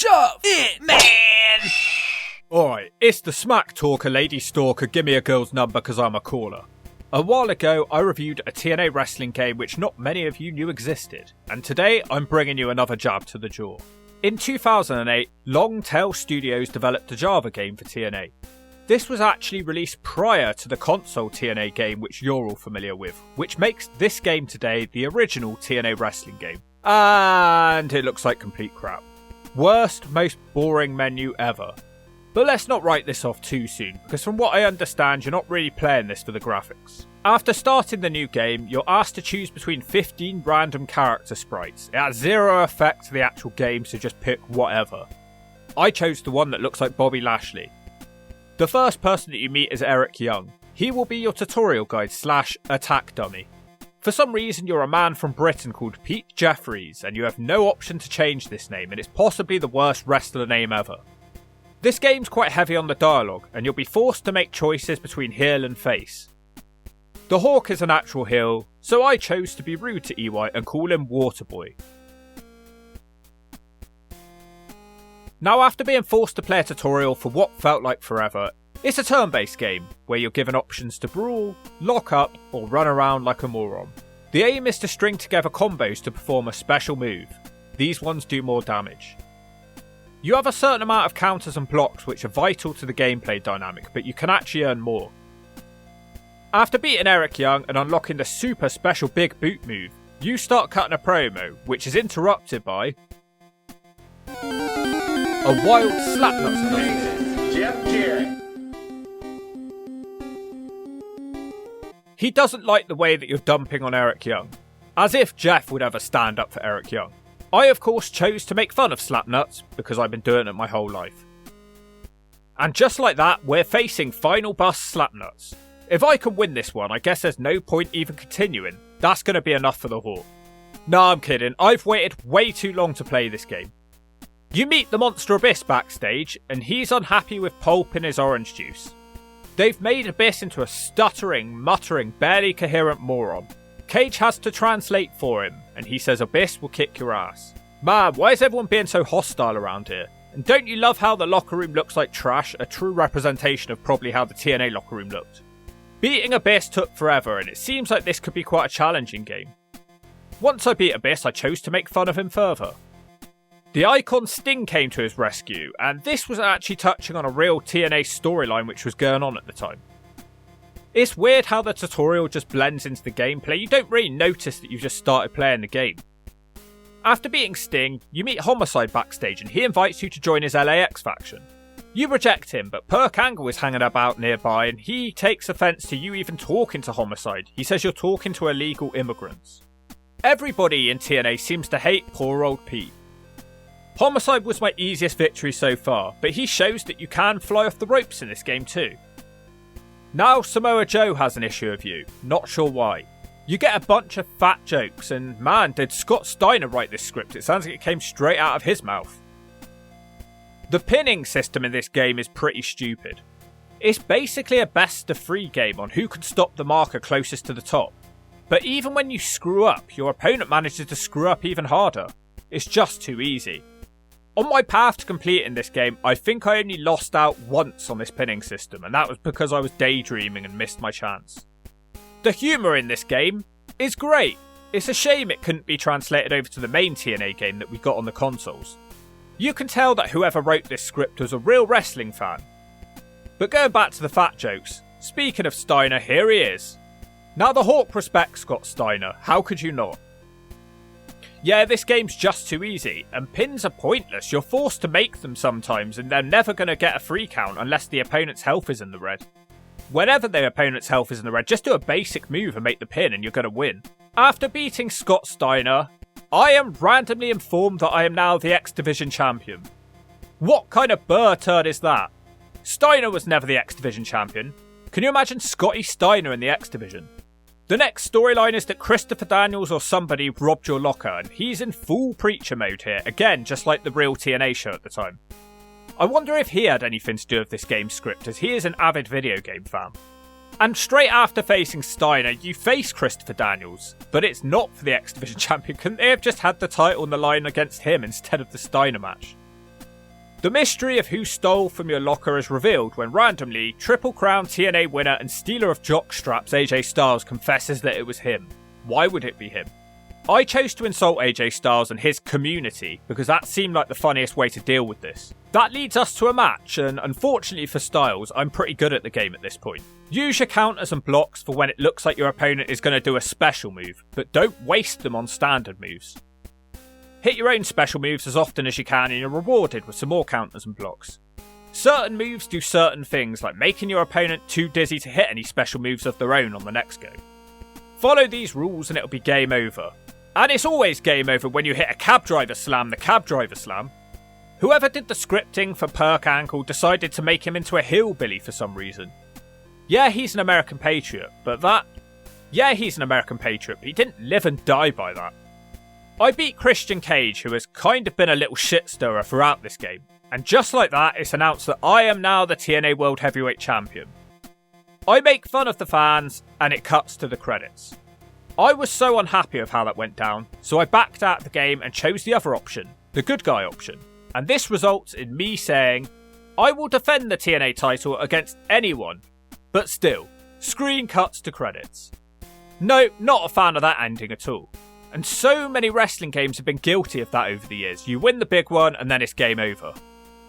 Shove it, man! Alright, it's the smack talker lady stalker, give me a girl's number cause I'm a caller. A while ago, I reviewed a TNA Wrestling game which not many of you knew existed, and today I'm bringing you another jab to the jaw. In 2008, Longtail Studios developed a Java game for TNA. This was actually released prior to the console TNA game which you're all familiar with, which makes this game today the original TNA Wrestling game. And it looks like complete crap. Worst, most boring menu ever. But let's not write this off too soon, because from what I understand, you're not really playing this for the graphics. After starting the new game, you're asked to choose between 15 random character sprites. It has zero effect to the actual game, so just pick whatever. I chose the one that looks like Bobby Lashley. The first person that you meet is Eric Young. He will be your tutorial guide / attack dummy. For some reason, you're a man from Britain called Pete Jeffries, and you have no option to change this name, and it's possibly the worst wrestler name ever. This game's quite heavy on the dialogue, and you'll be forced to make choices between heel and face. The Hawk is an actual heel, so I chose to be rude to EY and call him Waterboy. Now, after being forced to play a tutorial for what felt like forever, it's a turn-based game, where you're given options to brawl, lock up, or run around like a moron. The aim is to string together combos to perform a special move. These ones do more damage. You have a certain amount of counters and blocks which are vital to the gameplay dynamic, but you can actually earn more. After beating Eric Young and unlocking the super special big boot move, you start cutting a promo, which is interrupted by a wild slapnuts noise. Jeff Jarrett. He doesn't like the way that you're dumping on Eric Young, as if Jeff would ever stand up for Eric Young. I, of course, chose to make fun of Slapnuts, because I've been doing it my whole life. And just like that, we're facing Final Boss Slapnuts. If I can win this one, I guess there's no point even continuing. That's going to be enough for the Hawk. Nah, I'm kidding. I've waited way too long to play this game. You meet the Monster Abyss backstage, and he's unhappy with pulp in his orange juice. They've made Abyss into a stuttering, muttering, barely coherent moron. Cage has to translate for him, and he says Abyss will kick your ass. Man, why is everyone being so hostile around here? And don't you love how the locker room looks like trash, a true representation of probably how the TNA locker room looked? Beating Abyss took forever, and it seems like this could be quite a challenging game. Once I beat Abyss, I chose to make fun of him further. The icon Sting came to his rescue, and this was actually touching on a real TNA storyline which was going on at the time. It's weird how the tutorial just blends into the gameplay. You don't really notice that you've just started playing the game. After beating Sting, you meet Homicide backstage and he invites you to join his LAX faction. You reject him, but Perk Angle is hanging about nearby and he takes offence to you even talking to Homicide. He says you're talking to illegal immigrants. Everybody in TNA seems to hate poor old Pete. Homicide was my easiest victory so far, but he shows that you can fly off the ropes in this game too. Now Samoa Joe has an issue of you, not sure why. You get a bunch of fat jokes, and man, did Scott Steiner write this script, it sounds like it came straight out of his mouth. The pinning system in this game is pretty stupid. It's basically a best of 3 game on who can stop the marker closest to the top. But even when you screw up, your opponent manages to screw up even harder. It's just too easy. On my path to completing this game, I think I only lost out once on this pinning system, and that was because I was daydreaming and missed my chance. The humour in this game is great. It's a shame it couldn't be translated over to the main TNA game that we got on the consoles. You can tell that whoever wrote this script was a real wrestling fan. But going back to the fat jokes, speaking of Steiner, here he is. Now the Hawk respects Scott Steiner, how could you not? Yeah, this game's just too easy, and pins are pointless. You're forced to make them sometimes, and they're never going to get a free count unless the opponent's health is in the red. Whenever the opponent's health is in the red, just do a basic move and make the pin, and you're going to win. After beating Scott Steiner, I am randomly informed that I am now the X Division champion. What kind of burr turd is that? Steiner was never the X Division champion. Can you imagine Scotty Steiner in the X Division? The next storyline is that Christopher Daniels or somebody robbed your locker, and he's in full preacher mode here, again just like the real TNA show at the time. I wonder if he had anything to do with this game's script, as he is an avid video game fan. And straight after facing Steiner, you face Christopher Daniels, but it's not for the X Division champion. Couldn't they have just had the title on the line against him instead of the Steiner match? The mystery of who stole from your locker is revealed when randomly Triple Crown TNA winner and stealer of jockstraps AJ Styles confesses that it was him. Why would it be him? I chose to insult AJ Styles and his community because that seemed like the funniest way to deal with this. That leads us to a match, and unfortunately for Styles, I'm pretty good at the game at this point. Use your counters and blocks for when it looks like your opponent is going to do a special move, but don't waste them on standard moves. Hit your own special moves as often as you can and you're rewarded with some more counters and blocks. Certain moves do certain things, like making your opponent too dizzy to hit any special moves of their own on the next go. Follow these rules and it'll be game over. And it's always game over when you hit a cab driver slam the cab driver slam. Whoever did the scripting for Perk Ankle decided to make him into a hillbilly for some reason. Yeah, he's an American patriot, but he didn't live and die by that. I beat Christian Cage, who has kind of been a little shit stirrer throughout this game, and just like that, it's announced that I am now the TNA World Heavyweight Champion. I make fun of the fans, and it cuts to the credits. I was so unhappy with how that went down, so I backed out of the game and chose the other option, the good guy option, and this results in me saying, I will defend the TNA title against anyone, but still, screen cuts to credits. No, not a fan of that ending at all. And so many wrestling games have been guilty of that over the years. You win the big one and then it's game over.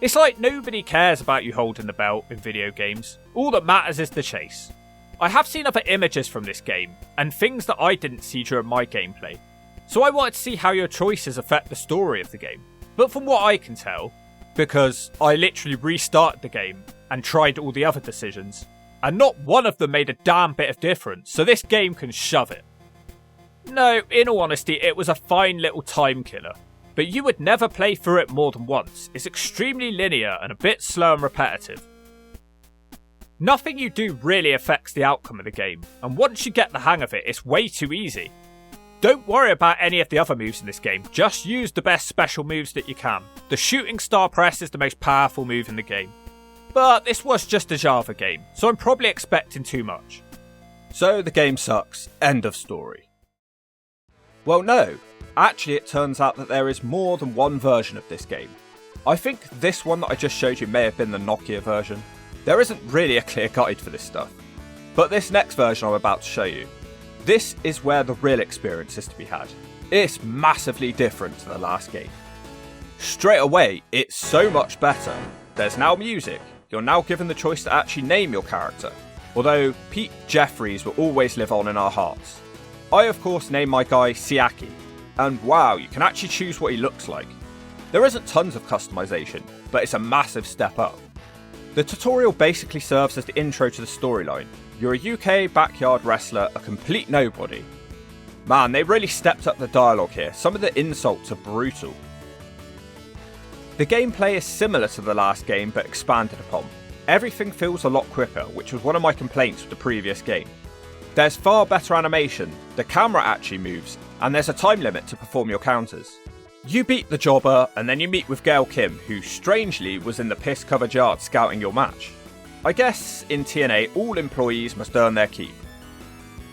It's like nobody cares about you holding the belt in video games. All that matters is the chase. I have seen other images from this game, and things that I didn't see during my gameplay. So I wanted to see how your choices affect the story of the game. But from what I can tell, because I literally restarted the game and tried all the other decisions, and not one of them made a damn bit of difference, so this game can shove it. No, in all honesty, it was a fine little time killer, but you would never play through it more than once. It's extremely linear and a bit slow and repetitive. Nothing you do really affects the outcome of the game, and once you get the hang of it, it's way too easy. Don't worry about any of the other moves in this game, just use the best special moves that you can. The shooting star press is the most powerful move in the game. But this was just a Java game, so I'm probably expecting too much. So the game sucks, end of story. Well no, actually it turns out that there is more than one version of this game. I think this one that I just showed you may have been the Nokia version. There isn't really a clear guide for this stuff. But this next version I'm about to show you, this is where the real experience is to be had. It's massively different to the last game. Straight away, it's so much better. There's now music, you're now given the choice to actually name your character, although Pete Jeffries will always live on in our hearts. I of course named my guy Siaki, and wow, you can actually choose what he looks like. There isn't tons of customization, but it's a massive step up. The tutorial basically serves as the intro to the storyline. You're a UK backyard wrestler, a complete nobody. Man, they really stepped up the dialogue here, some of the insults are brutal. The gameplay is similar to the last game but expanded upon. Everything feels a lot quicker, which was one of my complaints with the previous game. There's far better animation, the camera actually moves, and there's a time limit to perform your counters. You beat the jobber, and then you meet with Gail Kim, who strangely was in the piss-covered yard scouting your match. I guess in TNA all employees must earn their keep.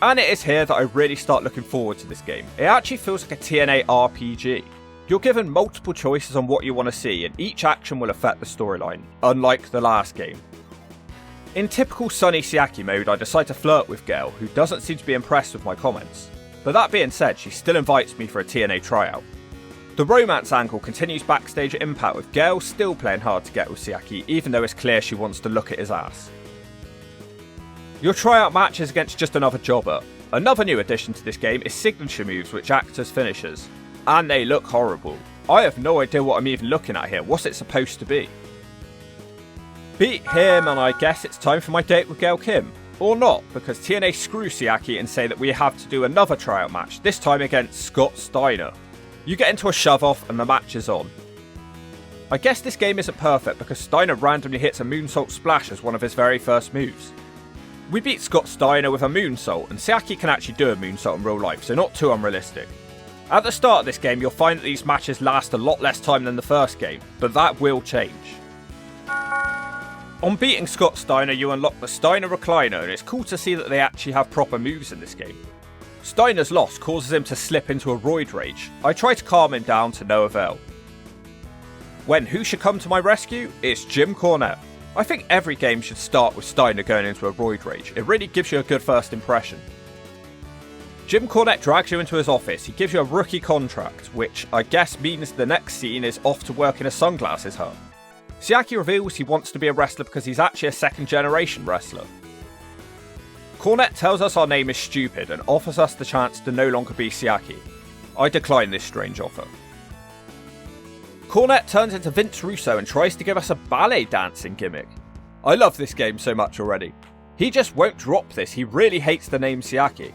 And it is here that I really start looking forward to this game. It actually feels like a TNA RPG. You're given multiple choices on what you want to see, and each action will affect the storyline, unlike the last game. In typical Sunny Siaki mode, I decide to flirt with Gail, who doesn't seem to be impressed with my comments. But that being said, she still invites me for a TNA tryout. The romance angle continues backstage at Impact, with Gail still playing hard to get with Siaki, even though it's clear she wants to look at his ass. Your tryout match is against just another jobber. Another new addition to this game is signature moves which act as finishers. And they look horrible. I have no idea what I'm even looking at here. What's it supposed to be? Beat him, and I guess it's time for my date with Gail Kim. Or not, because TNA screw Siaki and say that we have to do another tryout match, this time against Scott Steiner. You get into a shove-off and the match is on. I guess this game isn't perfect because Steiner randomly hits a moonsault splash as one of his very first moves. We beat Scott Steiner with a moonsault, and Siaki can actually do a moonsault in real life, so not too unrealistic. At the start of this game, you'll find that these matches last a lot less time than the first game, but that will change. On beating Scott Steiner, you unlock the Steiner Recliner, and it's cool to see that they actually have proper moves in this game. Steiner's loss causes him to slip into a roid rage. I try to calm him down to no avail. When who should come to my rescue? It's Jim Cornette. I think every game should start with Steiner going into a roid rage. It really gives you a good first impression. Jim Cornette drags you into his office. He gives you a rookie contract, which I guess means the next scene is off to work in a sunglasses hut. Siaki reveals he wants to be a wrestler because he's actually a second generation wrestler. Cornette tells us our name is stupid and offers us the chance to no longer be Siaki. I decline this strange offer. Cornette turns into Vince Russo and tries to give us a ballet dancing gimmick. I love this game so much already. He just won't drop this, he really hates the name Siaki.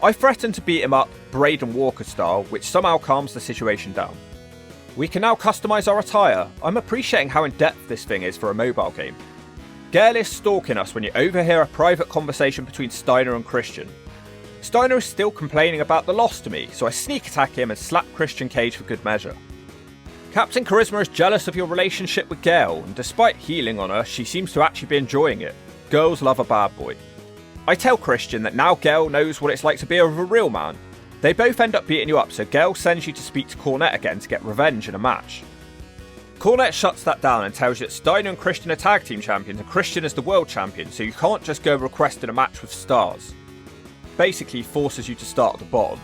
I threaten to beat him up Braden Walker style, which somehow calms the situation down. We can now customise our attire. I'm appreciating how in depth this thing is for a mobile game. Gail is stalking us when you overhear a private conversation between Steiner and Christian. Steiner is still complaining about the loss to me, so I sneak attack him and slap Christian Cage for good measure. Captain Charisma is jealous of your relationship with Gail, and despite healing on her, she seems to actually be enjoying it. Girls love a bad boy. I tell Christian that now Gail knows what it's like to be with a real man. They both end up beating you up, so Gail sends you to speak to Cornette again to get revenge in a match. Cornette shuts that down and tells you that Steiner and Christian are tag team champions and Christian is the world champion, so you can't just go requesting a match with stars. Basically forces you to start at the bottom.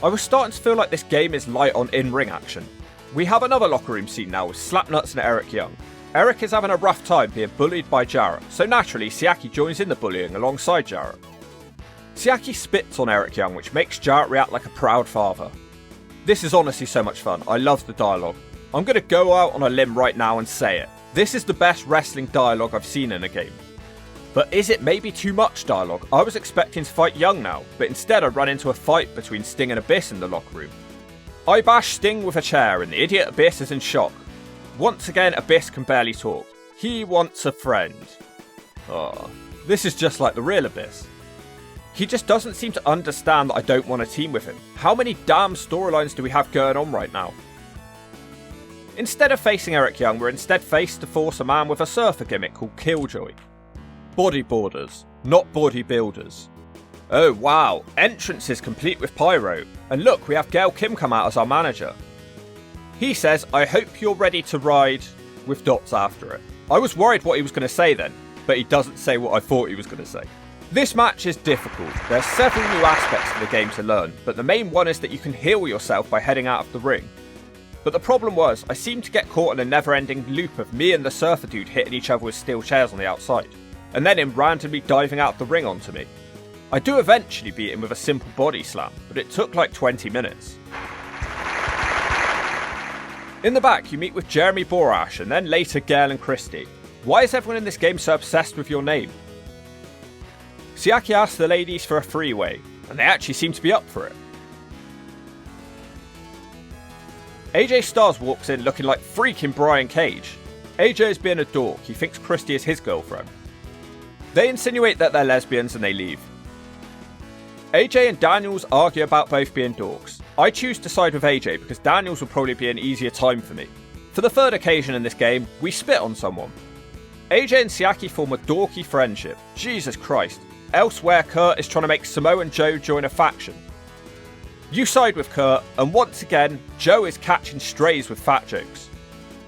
I was starting to feel like this game is light on in-ring action. We have another locker room scene now with Slapnuts and Eric Young. Eric is having a rough time being bullied by Jarrett, so naturally Siaki joins in the bullying alongside Jarrett. Siaki spits on Eric Young, which makes Jarrett react like a proud father. This is honestly so much fun, I love the dialogue. I'm going to go out on a limb right now and say it. This is the best wrestling dialogue I've seen in a game. But is it maybe too much dialogue? I was expecting to fight Young now, but instead I run into a fight between Sting and Abyss in the locker room. I bash Sting with a chair and the idiot Abyss is in shock. Once again, Abyss can barely talk. He wants a friend. Oh, this is just like the real Abyss. He just doesn't seem to understand that I don't want to team with him. How many damn storylines do we have going on right now? Instead of facing Eric Young, we're instead faced to force a man with a surfer gimmick called Killjoy. Bodyboarders, not bodybuilders. Oh wow, entrance is complete with pyro. And look, we have Gail Kim come out as our manager. He says, I hope you're ready to ride, with dots after it. I was worried what he was going to say then, but he doesn't say what I thought he was going to say. This match is difficult. There's several new aspects to the game to learn, but the main one is that you can heal yourself by heading out of the ring. But the problem was, I seemed to get caught in a never-ending loop of me and the surfer dude hitting each other with steel chairs on the outside, and then him randomly diving out the ring onto me. I do eventually beat him with a simple body slam, but it took like 20 minutes. In the back, you meet with Jeremy Borash and then later Gail and Christy. Why is everyone in this game so obsessed with your name? Siaki asks the ladies for a freeway, and they actually seem to be up for it. AJ Styles walks in looking like freaking Brian Cage. AJ is being a dork, he thinks Christy is his girlfriend. They insinuate that they're lesbians and they leave. AJ and Daniels argue about both being dorks. I choose to side with AJ because Daniels will probably be an easier time for me. For the third occasion in this game, we spit on someone. AJ and Siaki form a dorky friendship. Jesus Christ. Elsewhere, Kurt is trying to make Samoa and Joe join a faction. You side with Kurt, and once again, Joe is catching strays with fat jokes.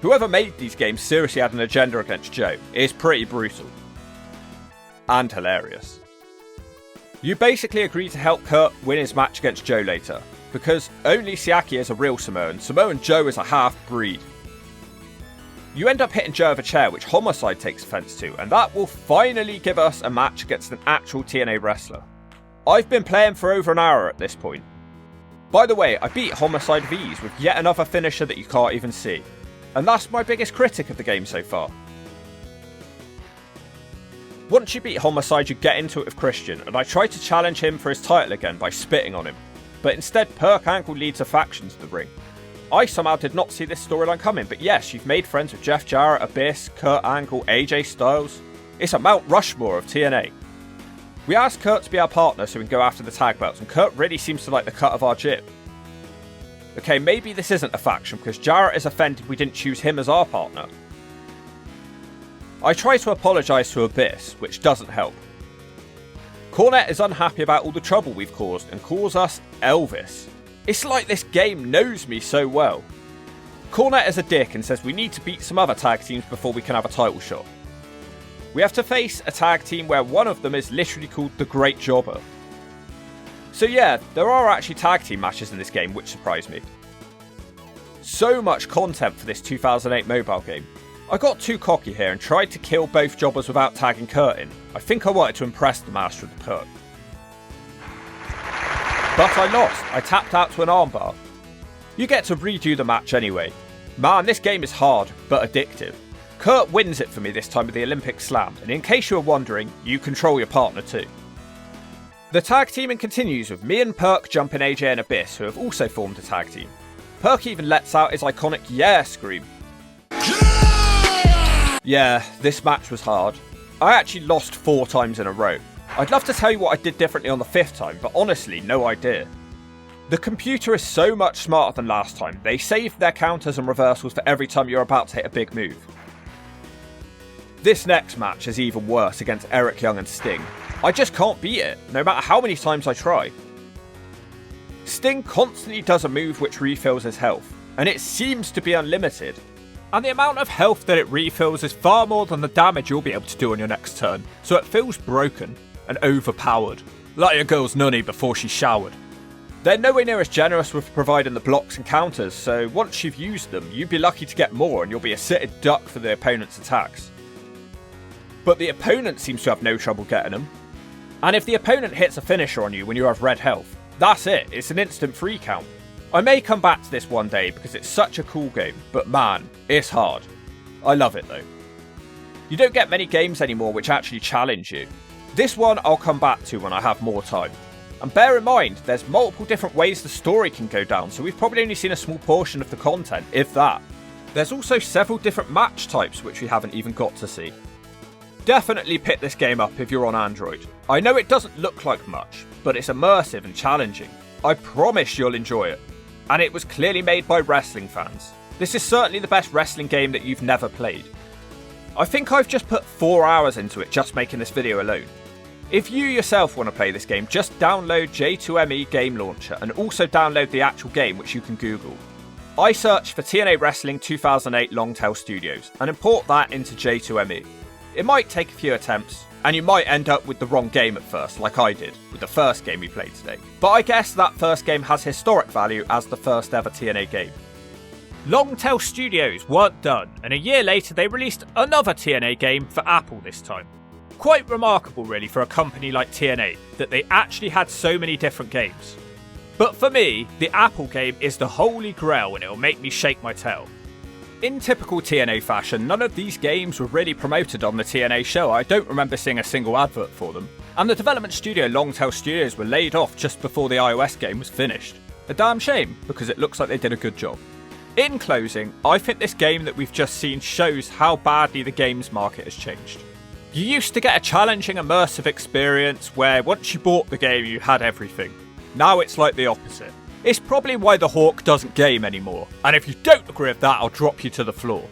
Whoever made these games seriously had an agenda against Joe. It is pretty brutal. And hilarious. You basically agree to help Kurt win his match against Joe later, because only Siaki is a real Samoan, Samoa and Joe is a half-breed. You end up hitting Joe with a chair, which Homicide takes offense to, and that will finally give us a match against an actual TNA wrestler. I've been playing for over an hour at this point. By the way, I beat Homicide with ease with yet another finisher that you can't even see, and that's my biggest critic of the game so far. Once you beat Homicide, you get into it with Christian, and I try to challenge him for his title again by spitting on him, but instead Perk Ankle leads a faction to the ring. I somehow did not see this storyline coming, but yes, you've made friends with Jeff Jarrett, Abyss, Kurt Angle, AJ Styles. It's a Mount Rushmore of TNA. We asked Kurt to be our partner so we can go after the tag belts, and Kurt really seems to like the cut of our jib. Okay, maybe this isn't a faction because Jarrett is offended we didn't choose him as our partner. I try to apologise to Abyss, which doesn't help. Cornette is unhappy about all the trouble we've caused and calls us Elvis. It's like this game knows me so well. Cornette is a dick and says we need to beat some other tag teams before we can have a title shot. We have to face a tag team where one of them is literally called the Great Jobber. So yeah, there are actually tag team matches in this game, which surprised me. So much content for this 2008 mobile game. I got too cocky here and tried to kill both jobbers without tagging Kurt in. I think I wanted to impress the master of the Kurt. But I lost. I tapped out to an armbar. You get to redo the match anyway. Man, this game is hard, but addictive. Kurt wins it for me this time with the Olympic Slam, and in case you were wondering, you control your partner too. The tag teaming continues with me and Perk jumping AJ and Abyss, who have also formed a tag team. Perk even lets out his iconic "yeah" scream. Yeah, this match was hard. I actually lost 4 times in a row. I'd love to tell you what I did differently on the 5th time, but honestly, no idea. The computer is so much smarter than last time. They saved their counters and reversals for every time you're about to hit a big move. This next match is even worse against Eric Young and Sting. I just can't beat it, no matter how many times I try. Sting constantly does a move which refills his health, and it seems to be unlimited. And the amount of health that it refills is far more than the damage you'll be able to do on your next turn, so it feels broken and overpowered, like your girl's nunny before she showered. They're nowhere near as generous with providing the blocks and counters, so once you've used them, you'd be lucky to get more and you'll be a sitted duck for the opponent's attacks. But the opponent seems to have no trouble getting them. And if the opponent hits a finisher on you when you have red health, that's it, it's an instant free count. I may come back to this one day because it's such a cool game, but man, it's hard. I love it though. You don't get many games anymore which actually challenge you. This one I'll come back to when I have more time. And bear in mind, there's multiple different ways the story can go down, so we've probably only seen a small portion of the content, if that. There's also several different match types which we haven't even got to see. Definitely pick this game up if you're on Android. I know it doesn't look like much, but it's immersive and challenging. I promise you'll enjoy it. And it was clearly made by wrestling fans. This is certainly the best wrestling game that you've never played. I think I've just put 4 hours into it just making this video alone. If you yourself want to play this game, just download J2ME Game Launcher and also download the actual game, which you can Google. I search for TNA Wrestling 2008 Longtail Studios and import that into J2ME. It might take a few attempts, and you might end up with the wrong game at first, like I did with the first game we played today. But I guess that first game has historic value as the first ever TNA game. Longtail Studios weren't done, and a year later they released another TNA game for Apple this time. Quite remarkable really for a company like TNA, that they actually had so many different games. But for me, the Apple game is the holy grail and it'll make me shake my tail. In typical TNA fashion, none of these games were really promoted on the TNA show. I don't remember seeing a single advert for them. And the development studio Longtail Studios were laid off just before the iOS game was finished. A damn shame, because it looks like they did a good job. In closing, I think this game that we've just seen shows how badly the games market has changed. You used to get a challenging, immersive experience where once you bought the game you had everything. Now it's like the opposite. It's probably why the Hawk doesn't game anymore, and if you don't agree with that, I'll drop you to the floor.